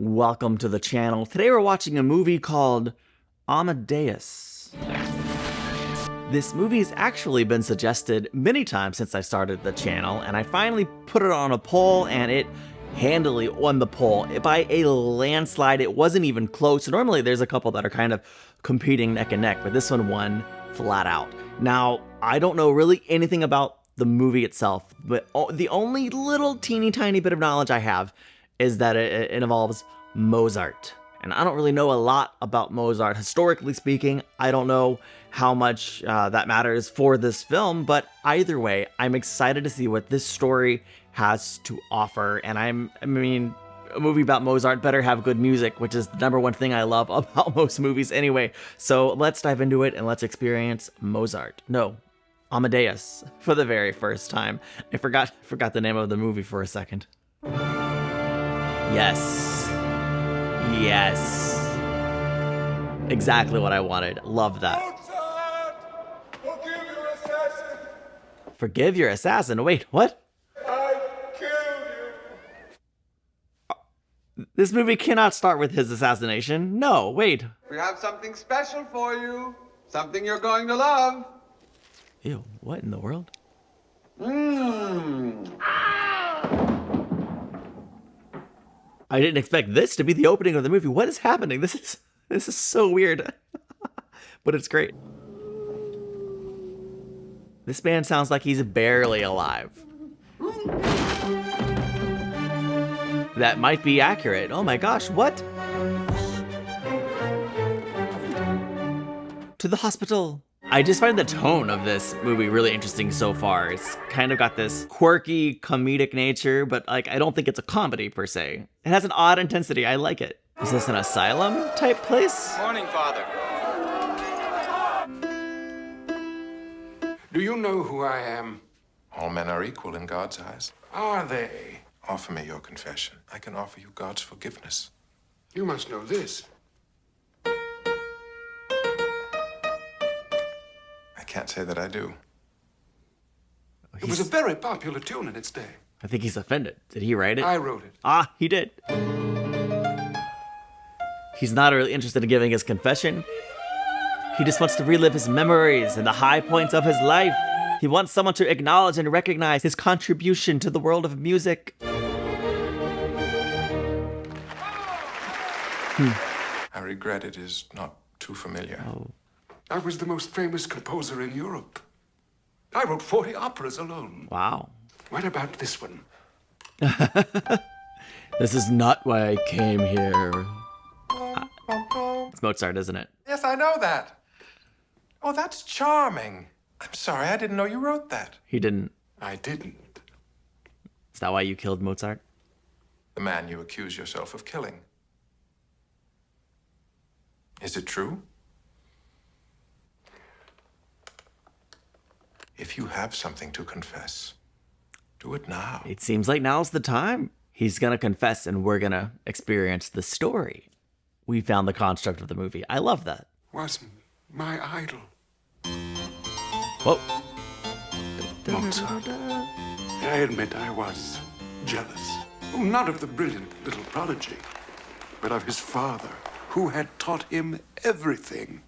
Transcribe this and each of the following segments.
Welcome to the channel. Today we're watching a movie called Amadeus. This movie has actually been suggested many times since I started the channel, and I finally put it on a poll and it handily won the poll by a landslide. It wasn't even close. Normally there's a couple that are kind of competing neck and neck, but this one won flat out. Now, I don't know really anything about the movie itself, but the only little teeny tiny bit of knowledge I have is that it involves Mozart. And I don't really know a lot about Mozart. Historically speaking, I don't know how much that matters for this film, but either way, I'm excited to see what this story has to offer. And I mean, a movie about Mozart better have good music, which is the #1 thing I love about most movies anyway. So let's dive into it and let's experience Mozart. No, Amadeus for the very first time. I forgot the name of the movie for a second. Yes. Yes. Exactly what I wanted. Love that. Mozart! Forgive your assassin! Forgive your assassin? Wait, what? I killed you! This movie cannot start with his assassination. No, wait. We have something special for you. Something you're going to love. Ew, what in the world? I didn't expect this to be the opening of the movie. What is happening? This is so weird. But it's great. This man sounds like he's barely alive. That might be accurate. Oh my gosh, what? To the hospital. I just find the tone of this movie really interesting so far. It's kind of got this quirky comedic nature, but like I don't think it's a comedy per se. It has an odd intensity. I like it. Is this an asylum type place? Morning, Father. Do you know who I am? All men are equal in God's eyes. Are they? Offer me your confession. I can offer you God's forgiveness. You must know this. I can't say that I do. It was a very popular tune in its day. I think he's offended. Did he write it? I wrote it. Ah, he did. He's not really interested in giving his confession. He just wants to relive his memories and the high points of his life. He wants someone to acknowledge and recognize his contribution to the world of music. I regret it is not too familiar. Oh. I was the most famous composer in Europe. I wrote 40 operas alone. Wow. What about this one? This is not why I came here. It's Mozart, isn't it? Yes, I know that. Oh, that's charming. I'm sorry, I didn't know you wrote that. He didn't. I didn't. Is that why you killed Mozart? The man you accuse yourself of killing. Is it true? If you have something to confess, do it now. It seems like now's the time. He's gonna confess and we're gonna experience the story. We found the construct of the movie. I love that. Was my idol. Whoa. Mozart. I admit I was jealous. Oh, not of the brilliant little prodigy, but of his father, who had taught him everything.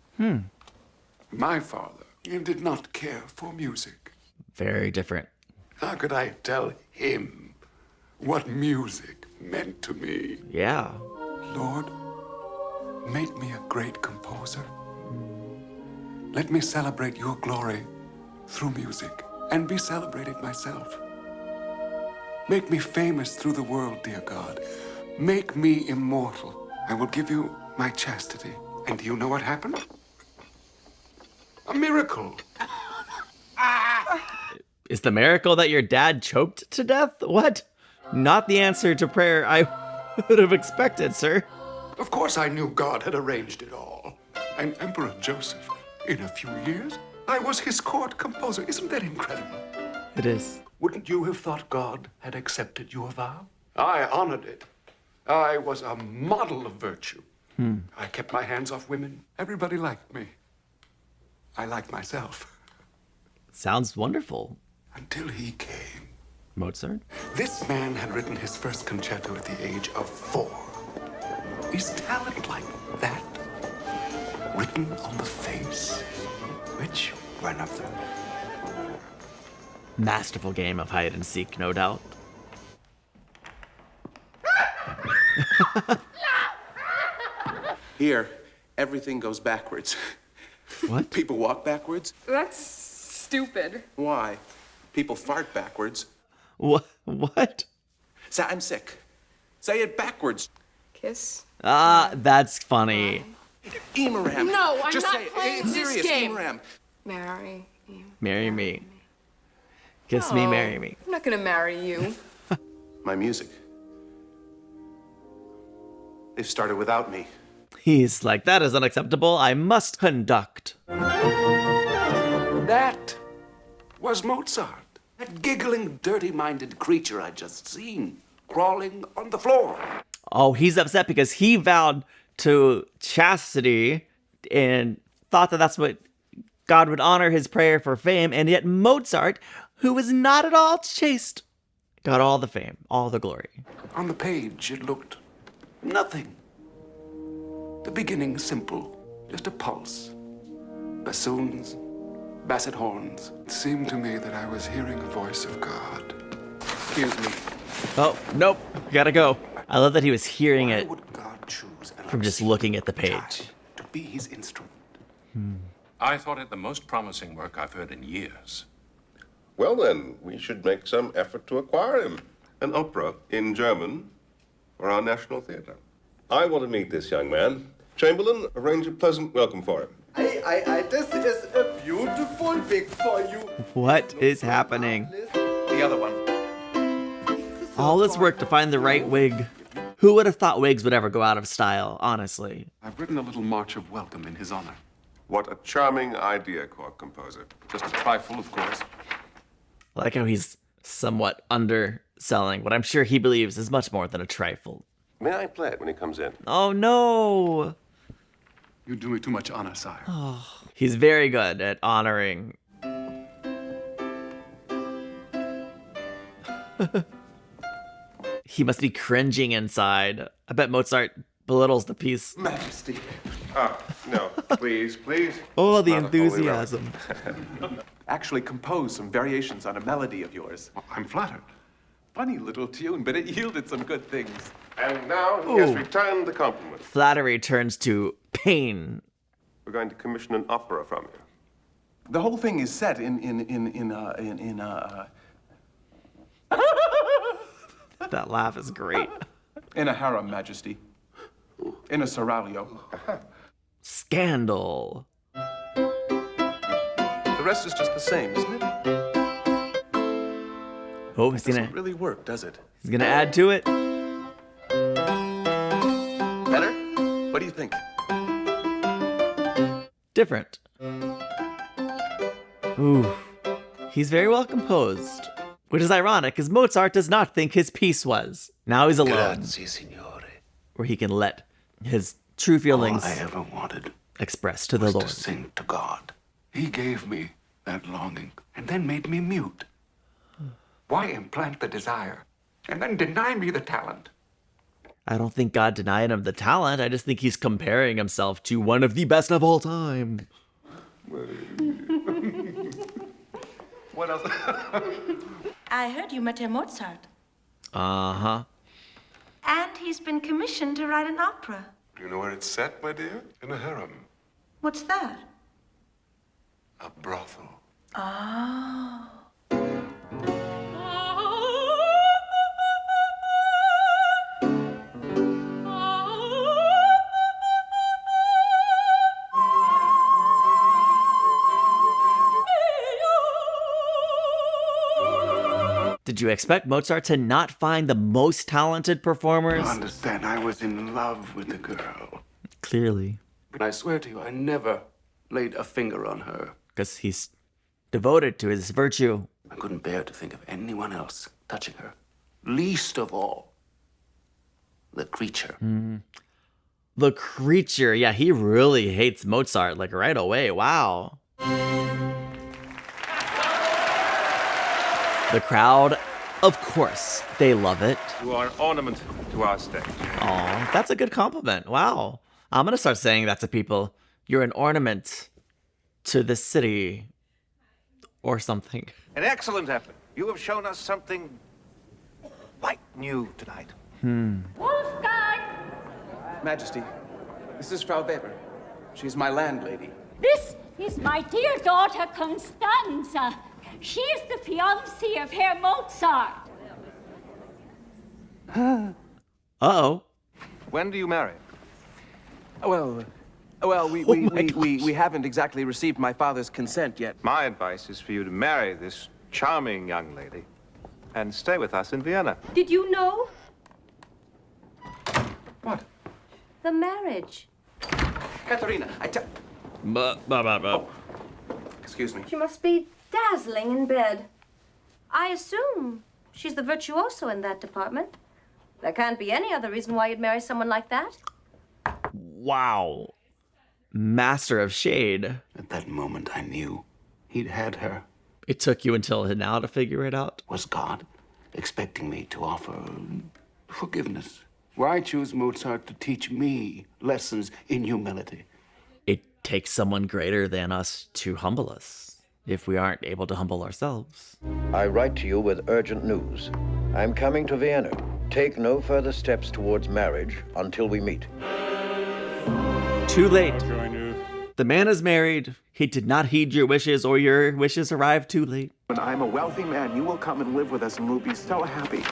My father did not care for music. Very different. How could I tell him what music meant to me? Yeah. Lord, make me a great composer. Let me celebrate your glory through music and be celebrated myself. Make me famous through the world, dear God. Make me immortal. I will give you my chastity. And do you know what happened? A miracle. Is the miracle that your dad choked to death? What? Not the answer to prayer I would have expected, sir. Of course I knew God had arranged it all. And Emperor Joseph, in a few years, I was his court composer. Isn't that incredible? It is. Wouldn't you have thought God had accepted your vow? I honored it. I was a model of virtue. I kept my hands off women. Everybody liked me. I liked myself. Sounds wonderful. Until he came. Mozart? This man had written his first concerto at the age of 4. Is talent like that written on the face? Which one of them? Masterful game of hide and seek, no doubt. Here, everything goes backwards. What? People walk backwards. That's stupid. Why? People fart backwards. What? Say, I'm sick. Say it backwards. Kiss. That's funny. Emeram. No, I'm Just not say it. playing It's this serious. game. Emeram. Marry. Marry me. Kiss me, marry me. I'm not gonna marry you. My music. They've started without me. He's like, that is unacceptable. I must conduct. That was Mozart. That giggling, dirty-minded creature I'd just seen, crawling on the floor. Oh, he's upset because he vowed to chastity and thought that that's what God would honor his prayer for fame. And yet Mozart, who was not at all chaste, got all the fame, all the glory. On the page, it looked nothing. The beginning simple, just a pulse. Bassoons, basset horns. It seemed to me that I was hearing a voice of God. Excuse me. Oh, nope, gotta go. I love that he was hearing Why it would God choose an from just obscene looking at the child page. to be his instrument? I thought it the most promising work I've heard in years. Well then, we should make some effort to acquire him. An opera in German for our National Theatre. I want to meet this young man. Chamberlain, arrange a pleasant welcome for him. This is a beautiful wig for you. What is happening? The other one. All this work to find the right wig. Who would have thought wigs would ever go out of style, honestly? I've written a little march of welcome in his honor. What a charming idea, court composer. Just a trifle, of course. I like how he's somewhat underselling what I'm sure he believes is much more than a trifle. May I play it when he comes in? Oh no! You do me too much honor, sire. He's very good at honoring. He must be cringing inside. I bet Mozart belittles the piece. Majesty. No, please, please. Oh, It's the not a holy enthusiasm. Actually composed some variations on a melody of yours. I'm flattered. Funny little tune, but it yielded some good things. relic. And now he has Ooh. returned the compliment. Flattery turns to pain. We're going to commission an opera from you. The whole thing is set in That laugh is great. a harem, Majesty. In a seraglio. Scandal. The rest is just the same, isn't it? Oh, he's gonna Doesn't really work, does it? add to it. Better? What do you think? Different. Ooh. He's very well composed. Which is ironic, because Mozart does not think his piece was. Now he's alone, Grazie, signore. where he can let his true All feelings I ever wanted express to the was Lord. to sing to God. He gave me that longing and then made me mute. Why implant the desire and then deny me the talent? I don't think God denied him the talent. I just think he's comparing himself to one of the best of all time. What else? I heard you met Herr Mozart. Uh-huh. And he's been commissioned to write an opera. Do you know where it's set, my dear? In a harem. What's that? A brothel. Oh. Did you expect Mozart to not find the most talented performers? Understand, I was in love with the girl. Clearly. But I swear to you, I never laid a finger on her. Because he's devoted to his virtue. I couldn't bear to think of anyone else touching her. Least of all, the creature. The creature. Yeah, he really hates Mozart, like right away. Wow. The crowd Of course, they love it. You are an ornament to our state. Aw, that's a good compliment. Wow. I'm gonna start saying that to people. You're an ornament to this city. Or something. An excellent effort. You have shown us something quite new tonight. Wolfgang! Majesty, this is Frau Weber. She's my landlady. This is my dear daughter Constanza. She is the fiancée of Herr Mozart. Uh-oh. When do you marry? Well, we haven't exactly received my father's consent yet. My advice is for you to marry this charming young lady and stay with us in Vienna. Did you know? What? The marriage. Katharina, excuse me. She must be dazzling in bed. I assume she's the virtuoso in that department. There can't be any other reason why you'd marry someone like that. Wow. Master of shade. At that moment, I knew he'd had her. It took you until now to figure it out? Was God expecting me to offer forgiveness? Why choose Mozart to teach me lessons in humility? It takes someone greater than us to humble us, if we aren't able to humble ourselves. I write to you with urgent news. I'm coming to Vienna. Take no further steps towards marriage until we meet. Too late. The man is married. He did not heed your wishes, or your wishes arrived too late. When I'm a wealthy man, you will come and live with us, and we'll be so happy.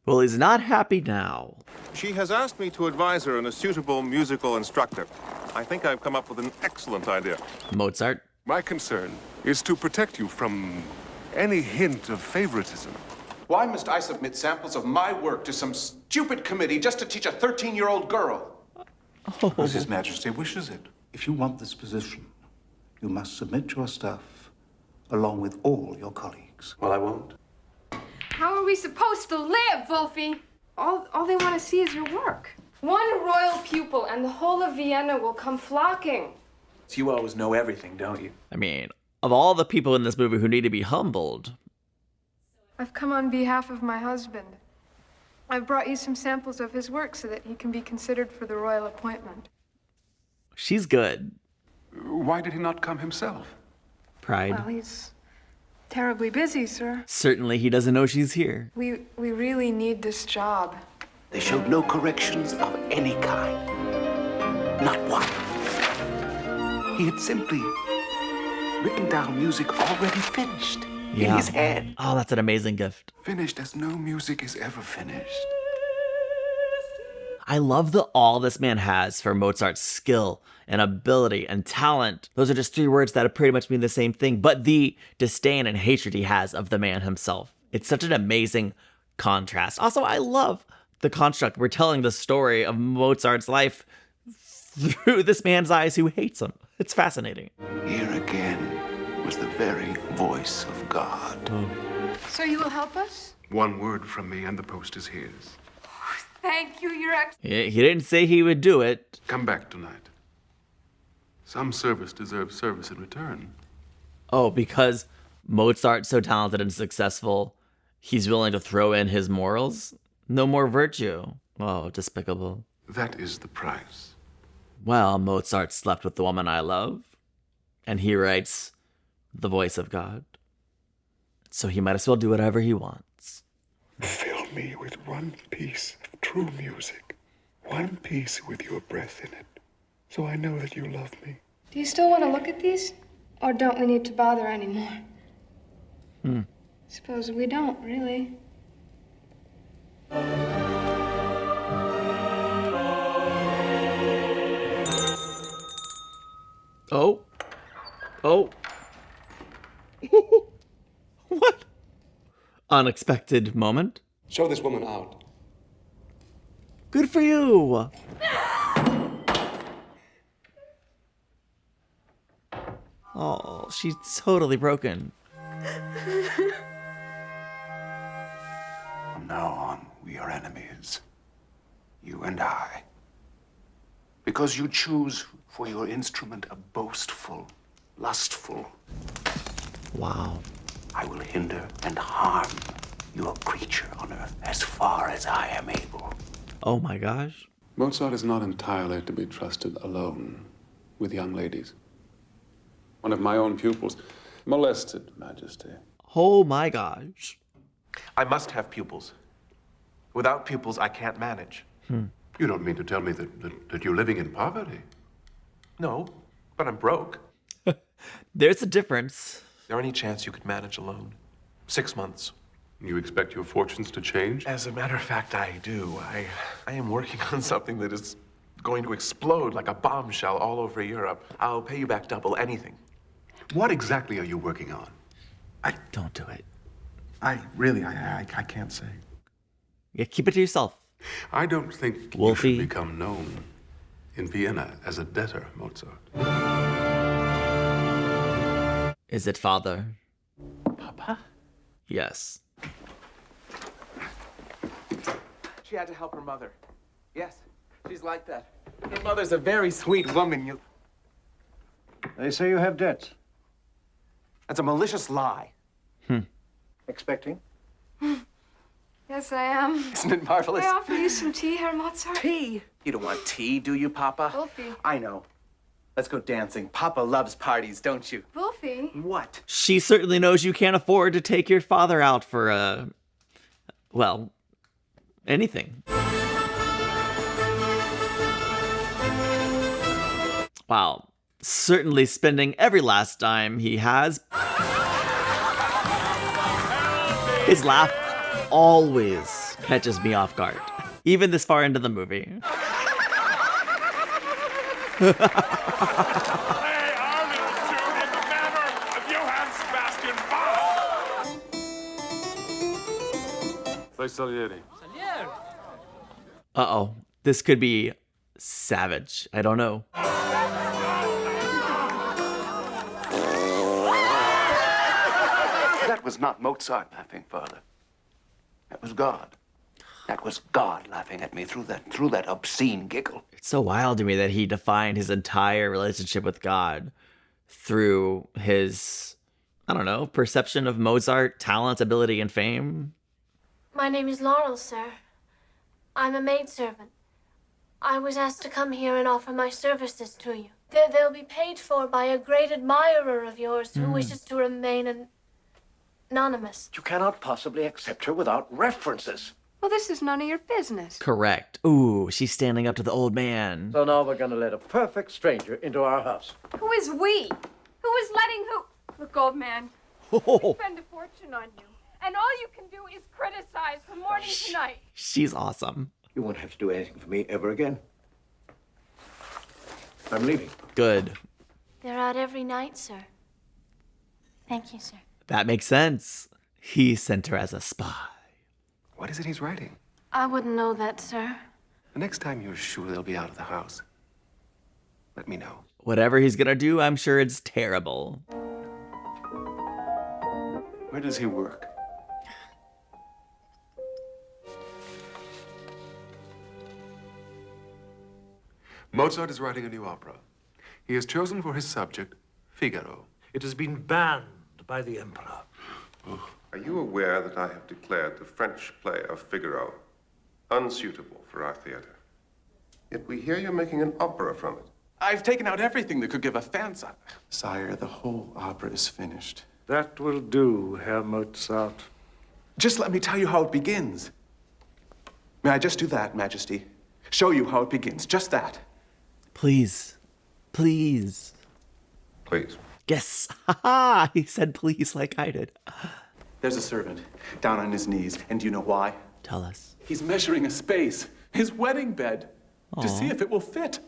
Well, he's not happy now. She has asked me to advise her on a suitable musical instructor. I think I've come up with an excellent idea. Mozart. My concern is to protect you from any hint of favoritism. Why must I submit samples of my work to some stupid committee just to teach a 13-year-old girl? Because His Majesty wishes it. If you want this position, you must submit your stuff along with all your colleagues. Well, I won't. How are we supposed to live, Wolfie? All they want to see is your work. One royal pupil and the whole of Vienna will come flocking. You always know everything, don't you? I mean, of all the people in this movie who need to be humbled. I've come on behalf of my husband. I've brought you some samples of his work so that he can be considered for the royal appointment. She's good. Why did he not come himself? Pride. Well, he's terribly busy, sir. Certainly he doesn't know she's here. We really need this job. They showed no corrections of any kind. Not one. He had simply written down music already finished in his head. Oh, that's an amazing gift. Finished as no music is ever finished. I love the all this man has for Mozart's skill and ability and talent. Those are just three words that pretty much mean the same thing, but the disdain and hatred he has of the man himself. It's such an amazing contrast. Also, I love the construct. We're telling the story of Mozart's life through this man's eyes who hates him. It's fascinating. Here again was the very voice of God. So you will help us? One word from me and the post is his. Thank you, Your Excellency. He didn't say he would do it. Come back tonight. Some service deserves service in return. Oh, because Mozart's so talented and successful, he's willing to throw in his morals? No more virtue. Oh, despicable. That is the price. Well, Mozart slept with the woman I love, and he writes the voice of God. So he might as well do whatever he wants. Fill me with one piece of true music. One piece with your breath in it. So I know that you love me. Do you still want to look at these? Or don't we need to bother anymore? Suppose we don't, really. Oh. Oh. What? Unexpected moment. Show this woman out. Good for you. Oh, she's totally broken. From now on, we are enemies. You and I. Because you choose for your instrument a boastful, lustful. Wow. I will hinder and harm your creature on earth as far as I am able. Oh my gosh. Mozart is not entirely to be trusted alone with young ladies. One of my own pupils molested Majesty. Oh my gosh. I must have pupils. Without pupils, I can't manage. You don't mean to tell me that you're living in poverty? No, but I'm broke. There's a difference. Is there any chance you could manage alone? 6 months. You expect your fortunes to change? As a matter of fact, I do. I am working on something that is going to explode like a bombshell all over Europe. I'll pay you back double, anything. What exactly are you working on? Don't do it. I can't say. Yeah, keep it to yourself. I don't think Wolfie. you should become known in Vienna as a debtor, Mozart. Is it father? Papa? Yes. She had to help her mother. Yes, she's like that. Her mother's a very sweet woman. They say you have debts. That's a malicious lie. Expecting? Yes, I am. Isn't it marvelous? May I offer you some tea, Herr Mozart? Tea? You don't want tea, do you, Papa? Wolfie. I know. Let's go dancing. Papa loves parties, don't you? Wolfie. What? She certainly knows you can't afford to take your father out for, well, anything. Wow. Certainly spending every last dime he has. His laugh always catches me off guard, even this far into the movie. Hey, our little tune in the manner of Johann Sebastian Bach. Sei Salieri. Uh-oh. This could be savage. I don't know. That was not Mozart laughing, Father. That was God. That was God laughing at me through that obscene giggle. It's so wild to me that he defined his entire relationship with God through his, I don't know, perception of Mozart, talent, ability, and fame. My name is Laurel, sir. I'm a maidservant. I was asked to come here and offer my services to you. They'll be paid for by a great admirer of yours who wishes to remain anonymous. You cannot possibly accept her without references. Well, this is none of your business. Correct. Ooh, she's standing up to the old man. So now we're gonna let a perfect stranger into our house. Who is we? Who is letting who? Look, old man, we spend a fortune on you, and all you can do is criticize from morning to night. She's awesome. You won't have to do anything for me ever again. I'm leaving. Good. They're out every night, sir. Thank you, sir. That makes sense. He sent her as a spy. What is it he's writing? I wouldn't know that, sir. The next time you're sure they'll be out of the house, let me know. Whatever he's gonna do, I'm sure it's terrible. Where does he work? Mozart is writing a new opera. He has chosen for his subject Figaro. It has been banned by the Emperor. Are you aware that I have declared the French play of Figaro unsuitable for our theater? Yet we hear you're making an opera from it. I've taken out everything that could give offense. Sire, the whole opera is finished. That will do, Herr Mozart. Just let me tell you how it begins. May I just do that, Majesty? Show you how it begins, just that. Please. Please. Please. Yes. Haha. He said please like I did. There's a servant down on his knees, and do you know why? Tell us. He's measuring a space, his wedding bed, to see if it will fit.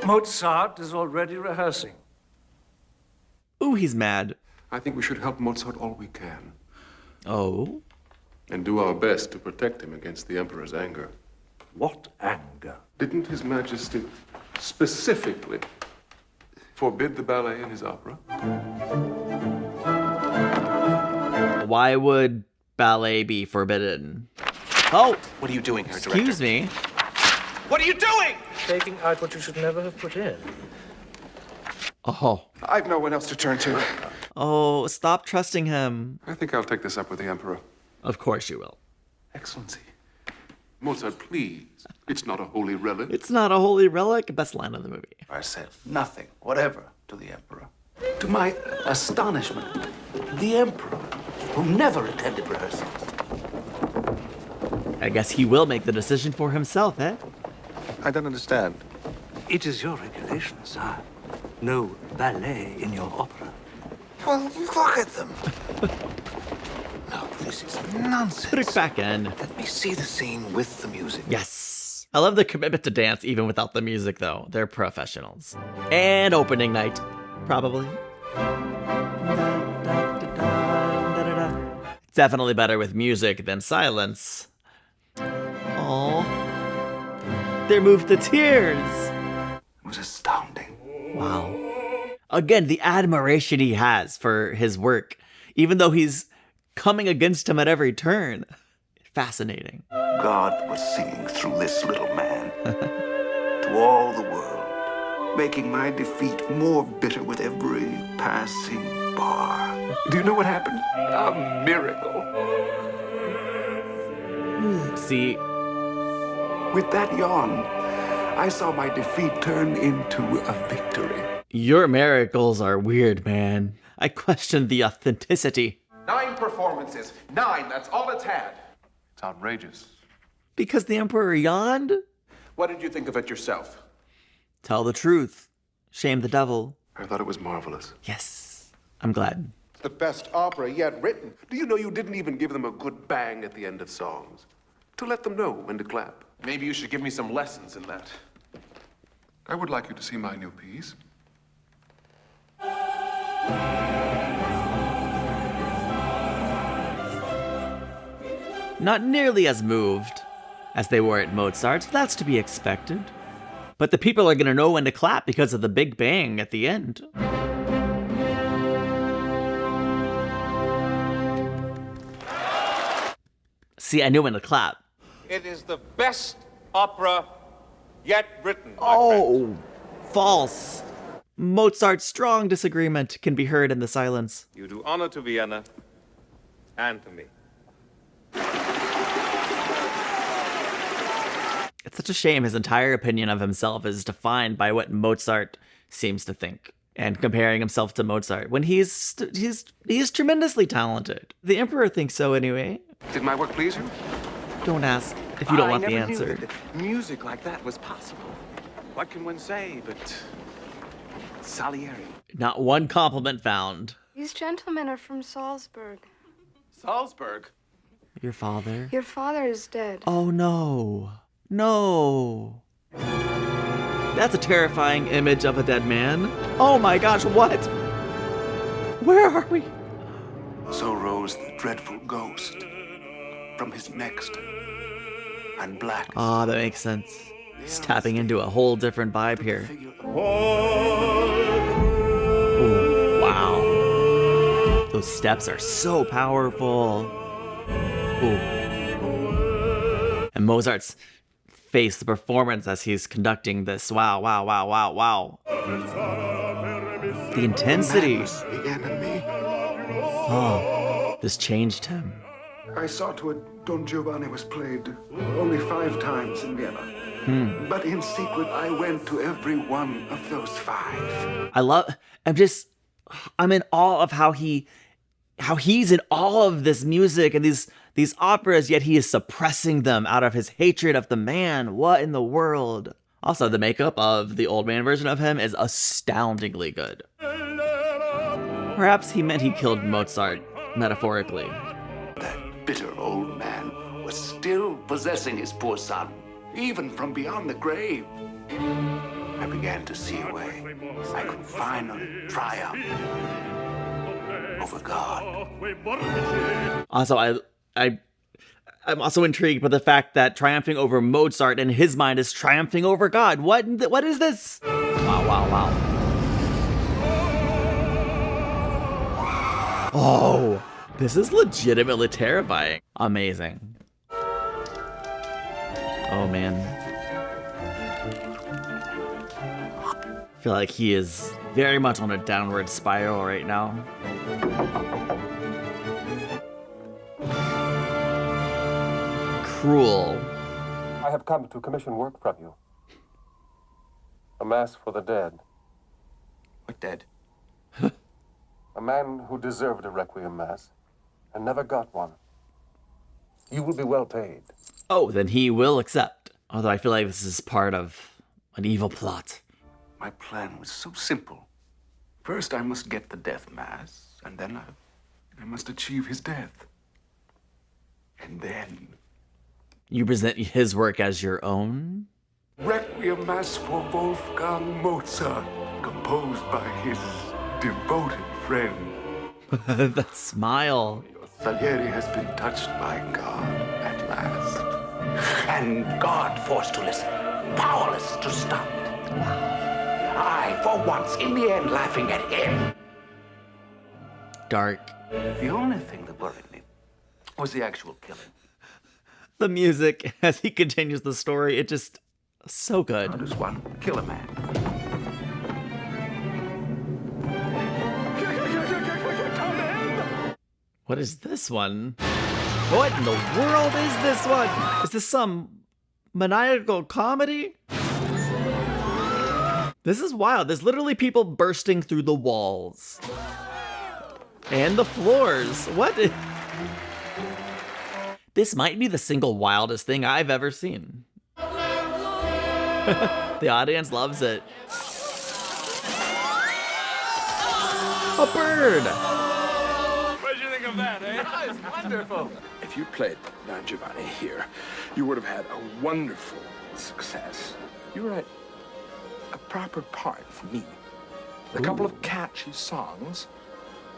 Mozart is already rehearsing. Ooh, he's mad. I think we should help Mozart all we can. Oh? And do our best to protect him against the Emperor's anger. What anger? Didn't His Majesty specifically forbid the ballet in his opera? Why would ballet be forbidden? Oh! What are you doing here, Director? Excuse me. What are you doing? Taking out what you should never have put in. Oh. I've no one else to turn to. Oh, stop trusting him. I think I'll take this up with the Emperor. Of course you will. Excellency. Mozart, please. It's not a holy relic. It's not a holy relic. Best line of the movie. I said nothing, whatever, to the Emperor. To my astonishment, the Emperor, who never attended rehearsals. I guess he will make the decision for himself, eh? I don't understand. It is your regulation, sir. No ballet in your opera. Well, look at them. No, this is nonsense. Put it back in. Let me see the scene with the music. Yes. I love the commitment to dance even without the music, though. They're professionals. And opening night, probably. Definitely better with music than silence. Aww. They're moved to tears. It was astounding. Wow. Again, the admiration he has for his work, even though he's coming against him at every turn. Fascinating. God was singing through this little man to all the world, making my defeat more bitter with every passing bar. Do you know what happened? A miracle. See, with that yawn, I saw my defeat turn into a victory. Your miracles are weird, man. I question the authenticity. 9 performances. 9, that's all it's had. It's outrageous. Because the Emperor yawned? What did you think of it yourself? Tell the truth. Shame the devil. I thought it was marvelous. Yes. I'm glad. It's the best opera yet written. Do you know you didn't even give them a good bang at the end of songs? To let them know when to clap. Maybe you should give me some lessons in that. I would like you to see my new piece. Not nearly as moved as they were at Mozart's. That's to be expected. But the people are going to know when to clap because of the big bang at the end. See, I knew when to clap. It is the best opera yet written. Oh, false. Mozart's strong disagreement can be heard in the silence. You do honor to Vienna and to me. It's such a shame his entire opinion of himself is defined by what Mozart seems to think, and comparing himself to Mozart when he's tremendously talented. The Emperor thinks so anyway. Did my work please you? Don't ask if you don't want the I never answer. knew that music like that was possible. What can one say but Salieri? Not one compliment found. These gentlemen are from Salzburg. Salzburg? Your father? Your father is dead. Oh no. No. That's a terrifying image of a dead man. Oh my gosh, what? Where are we? So rose the dreadful ghost from his next and black. Ah, that makes sense. He's tapping into a whole different vibe here. Ooh, wow. Those steps are so powerful. Ooh. And Mozart's face, the performance as he's conducting this. Wow, wow, wow, wow, wow. The intensity. The enemy. Oh, this changed him. I saw to it Don Giovanni was played only 5 times in Vienna. But in secret, I went to every one of those 5. I'm in awe of how he's in all of this music and these operas, yet he is suppressing them out of his hatred of the man. What in the world? Also, the makeup of the old man version of him is astoundingly good. Perhaps he meant he killed Mozart, metaphorically. That bitter old man was still possessing his poor son, even from beyond the grave. I began to see a way I could finally triumph over God. Also, I'm also intrigued by the fact that triumphing over Mozart in his mind is triumphing over God. What is this? Wow, wow, wow. Oh, this is legitimately terrifying. Amazing. Oh, man. I feel like he is Very much on a downward spiral right now. Cruel. I have come to commission work from you. A mass for the dead. What dead? A man who deserved a requiem mass and never got one. You will be well paid. Oh, then he will accept. Although I feel like this is part of an evil plot. My plan was so simple. First, I must get the death mass, and then I must achieve his death. And then... You present his work as your own? Requiem Mass for Wolfgang Mozart, composed by his devoted friend. That smile. Salieri has been touched by God at last. And God forced to listen, powerless to stop it. I, for once, in the end, laughing at him. Dark. The only thing that worried me was the actual killing. The music, as he continues the story, it just... so good. How does one kill a man? What is this one? What in the world is this one? Is this some maniacal comedy? This is wild. There's literally people bursting through the walls. And the floors. What? This might be the single wildest thing I've ever seen. The audience loves it. A bird! What did you think of that, eh? That is wonderful. If you played Don Giovanni here, you would have had a wonderful success. You write a proper part for me. A couple of catchy songs.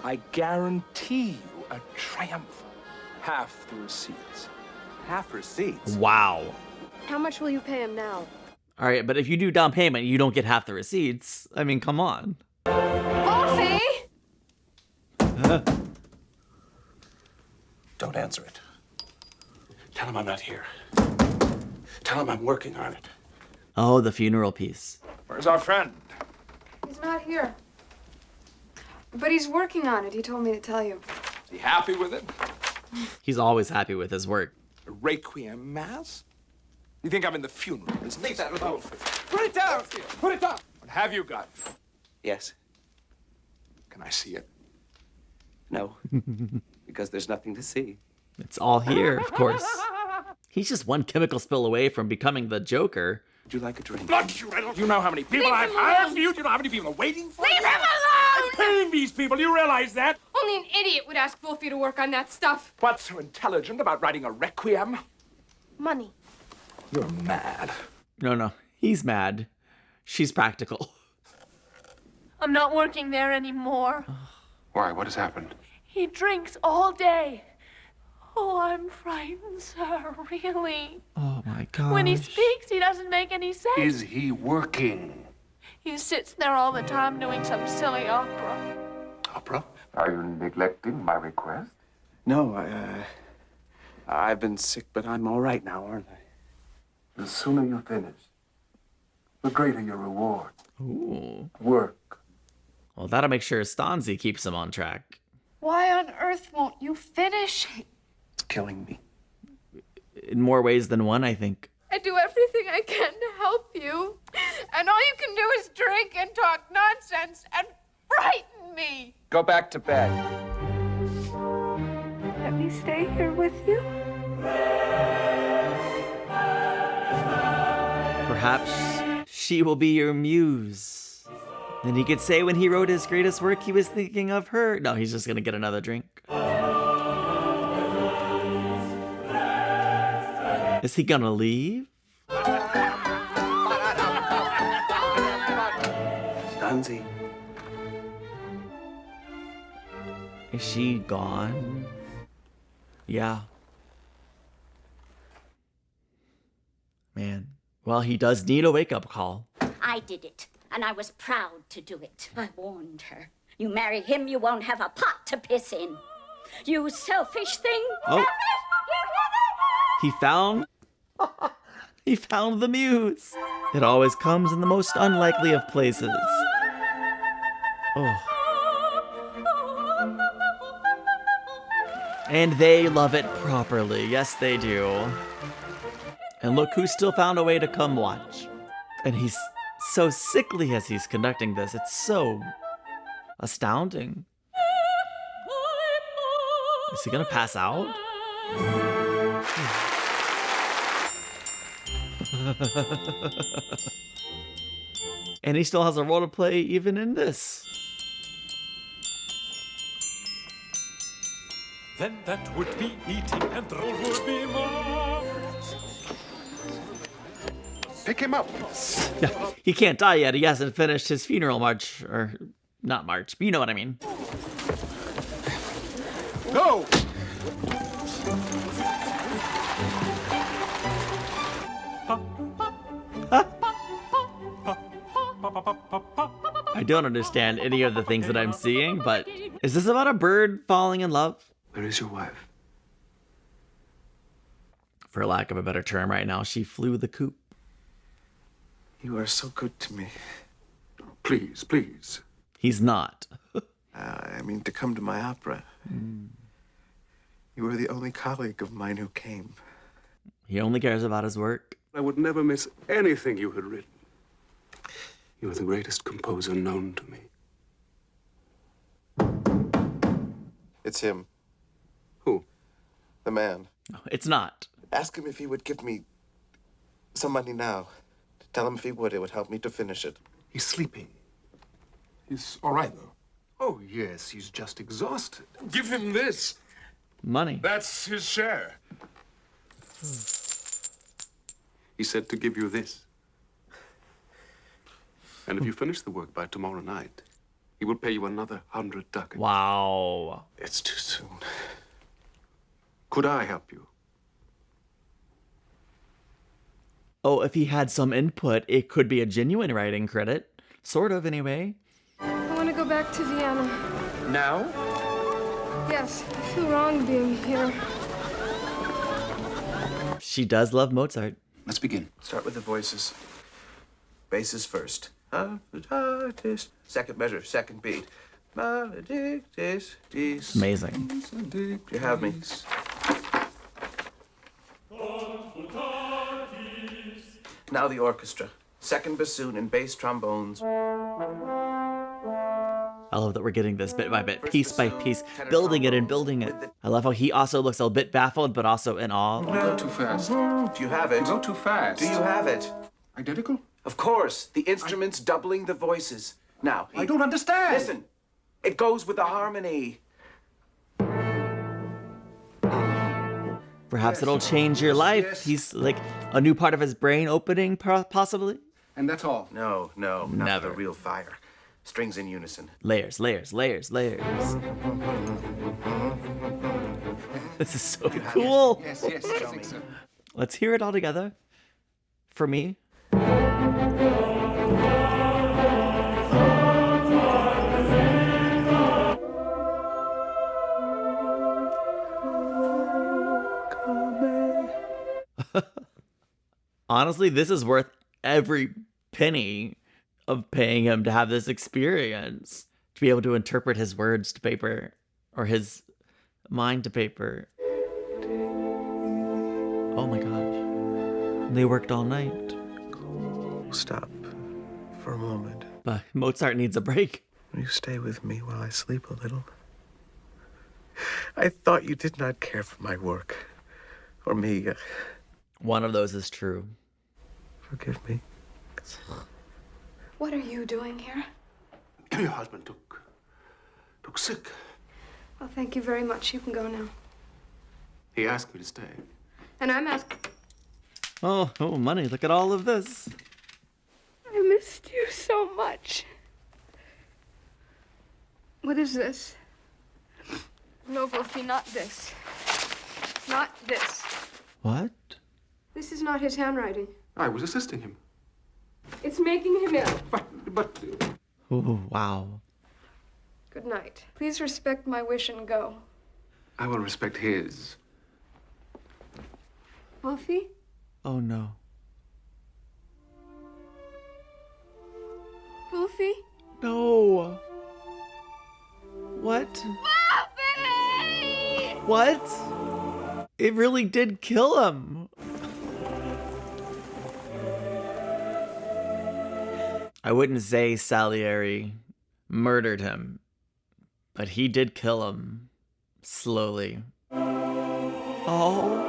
I guarantee you a triumph. Half the receipts. Half receipts? Wow. How much will you pay him now? All right, but if you do down payment, you don't get half the receipts. I mean, come on. Wolfie! Don't answer it. Tell him I'm not here. Tell him I'm working on it. Oh, the funeral piece. Where's our friend? He's not here. But he's working on it. He told me to tell you. Is he happy with it? He's always happy with his work. A requiem mass? You think I'm in the funeral business? Leave that alone. Put it down! Put it down! What have you got? Yes. Can I see it? No. Because there's nothing to see. It's all here, of course. He's just one chemical spill away from becoming the Joker. Would you like a drink? Blood, you know how many people I've hired for you? Do you know how many people are waiting for you? Leave him alone! I'm paying these people, you realize that? Only an idiot would ask Wolfie to work on that stuff. What's so intelligent about writing a requiem? Money. You're mad. No, he's mad. She's practical. I'm not working there anymore. Why? What has happened? He drinks all day. Oh, I'm frightened, sir, really. Oh my God. When he speaks, he doesn't make any sense. Is he working? He sits there all the time doing some silly opera. Opera? Are you neglecting my request? No, I've been sick, but I'm all right now, aren't I? The sooner you finish, the greater your reward. Ooh. Work. Well, that'll make sure Stanzi keeps him on track. Why on earth won't you finish? It's killing me. In more ways than one, I think. I do everything I can to help you. And all you can do is drink and talk nonsense and frighten me. Go back to bed. Let me stay here with you. Perhaps she will be your muse. Then he could say when he wrote his greatest work, he was thinking of her. No, he's just gonna get another drink. Is he gonna leave? Stanzi. Is she gone? Yeah. Man. Well, he does need a wake-up call. I did it, and I was proud to do it. I warned her. You marry him, you won't have a pot to piss in. You selfish thing. Oh. He found... he found the muse. It always comes in the most unlikely of places. Oh. And they love it properly. Yes, they do. And look who still found a way to come watch. And he's so sickly as he's conducting this. It's so astounding. Is he gonna pass out? And he still has a role to play even in this. Then that would be eating and there would be more. Pick him up. Yeah, he can't die yet. He hasn't finished his funeral march. Or, not march, but you know what I mean. Go! I don't understand any of the things that I'm seeing, but is this about a bird falling in love? Where is your wife? For lack of a better term right now, she flew the coop. You are so good to me. Please, please. He's not. I mean, to come to my opera. You were the only colleague of mine who came. He only cares about his work. I would never miss anything you had written. You are the greatest composer known to me. It's him. Who? The man. No, it's not. Ask him if he would give me some money now. Tell him if he would, it would help me to finish it. He's sleeping. He's all right, though. Oh, yes, he's just exhausted. Give him this. Money. That's his share. He said to give you this. And if you finish the work by tomorrow night, he will pay you another 100 ducats. Wow. It's too soon. Could I help you? Oh, if he had some input, it could be a genuine writing credit. Sort of, anyway. I want to go back to Vienna. Now? Yes, I feel wrong being here. She does love Mozart. Let's begin. Start with the voices. Basses first. Second measure, second beat. Amazing. You have me. Now the orchestra. Second bassoon and bass trombones. I love that we're getting this bit by bit, piece by piece, building it and building it. I love how he also looks a bit baffled, but also in awe. You go too fast. Do you have it? You go too fast. Do you have it? Identical? Of course. The instrument's doubling the voices. Now, I don't understand. listen. It goes with the harmony. Perhaps it'll change your life. Yes. He's like a new part of his brain opening, possibly. And that's all. No, not Never. the real fire. Strings in unison. Layers, layers, layers, layers. This is so cool. Yes, I think so. Let's hear it all together. For me. Honestly, this is worth every penny of paying him to have this experience, to be able to interpret his words to paper or his mind to paper. Oh my gosh. They worked all night. Stop for a moment. But Mozart needs a break. Will you stay with me while I sleep a little? I thought you did not care for my work. Or me. One of those is true. Forgive me. What are you doing here? Your husband took sick. Well, thank you very much. You can go now. He asked me to stay. And I'm asking. Oh, money. Look at all of this. I missed you so much. What is this? No, Wolfie, not this. Not this. What? This is not his handwriting. I was assisting him. It's making him ill. But... Oh, wow. Good night. Please respect my wish and go. I will respect his. Wolfie? Oh, no. Wolfie? No. What? What? It really did kill him. I wouldn't say Salieri murdered him, but he did kill him slowly. Oh.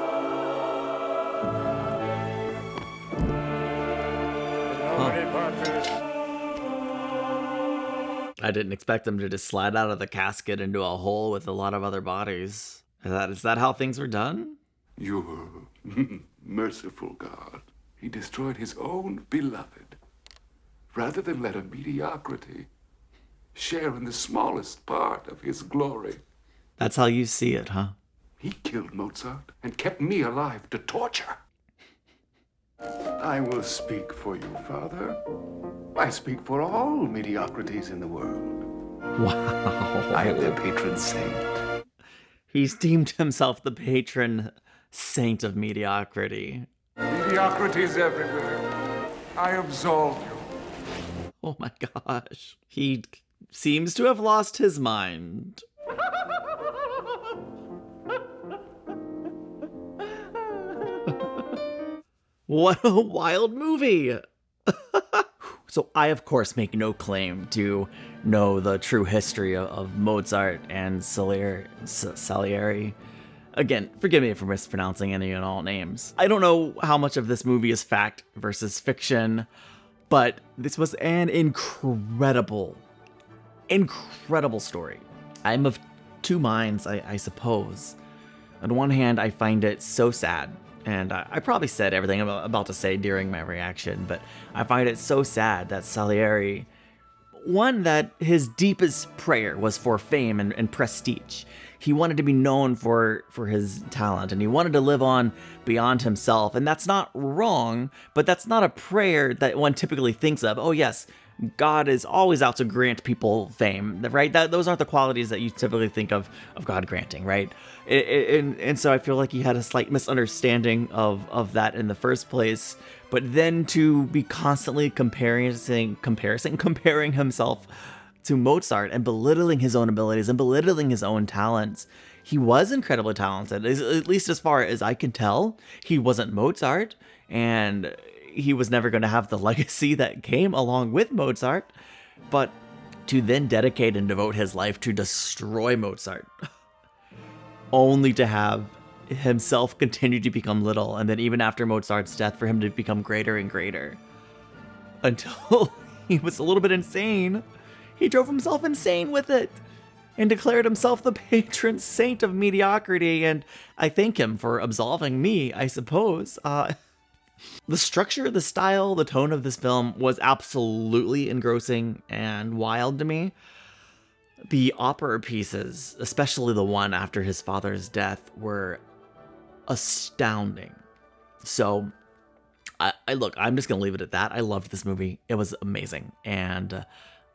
I didn't expect him to just slide out of the casket into a hole with a lot of other bodies. Is that how things were done? You're merciful, God. He destroyed his own beloved, rather than let a mediocrity share in the smallest part of his glory. That's how you see it, huh? He killed Mozart and kept me alive to torture. I will speak for you, Father. I speak for all mediocrities in the world. Wow. I am their patron saint. He's deemed himself the patron saint of mediocrity. Mediocrities everywhere. I absolve you. Oh my gosh. He seems to have lost his mind. What a wild movie! So I, of course, make no claim to know the true history of Mozart and Salieri. Again, forgive me for mispronouncing any and all names. I don't know how much of this movie is fact versus fiction, but this was an incredible story. I'm of two minds, I suppose. On one hand, I find it so sad, and I probably said everything I'm about to say during my reaction, but I find it so sad that Salieri, one, that his deepest prayer was for fame and prestige. He wanted to be known for his talent, and he wanted to live on beyond himself, and that's not wrong, but that's not a prayer that one typically thinks of. Oh yes, God is always out to grant people fame, right? Those aren't the qualities that you typically think of God granting, right? And so I feel like he had a slight misunderstanding of that in the first place. But then to be constantly comparing himself to Mozart and belittling his own abilities and belittling his own talents. He was incredibly talented, at least as far as I can tell. He wasn't Mozart, and he was never going to have the legacy that came along with Mozart, but to then dedicate and devote his life to destroy Mozart, only to have himself continue to become little, and then even after Mozart's death, for him to become greater and greater, until he was a little bit insane. He drove himself insane with it, and declared himself the patron saint of mediocrity, and I thank him for absolving me, I suppose. The structure, the style, the tone of this film was absolutely engrossing and wild to me. The opera pieces, especially the one after his father's death, were astounding. So, look, I'm just gonna leave it at that. I loved this movie. It was amazing, and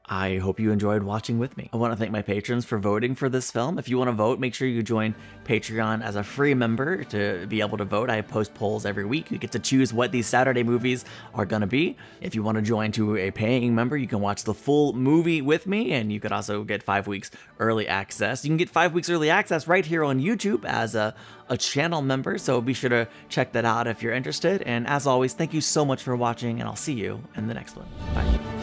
I hope you enjoyed watching with me. I want to thank my patrons for voting for this film. If you want to vote, make sure you join Patreon as a free member to be able to vote. I post polls every week. You get to choose what these Saturday movies are going to be. If you want to join to a paying member, you can watch the full movie with me, and you could also get 5 weeks early access. You can get 5 weeks early access right here on YouTube as a channel member, so be sure to check that out if you're interested. And as always, thank you so much for watching, and I'll see you in the next one. Bye.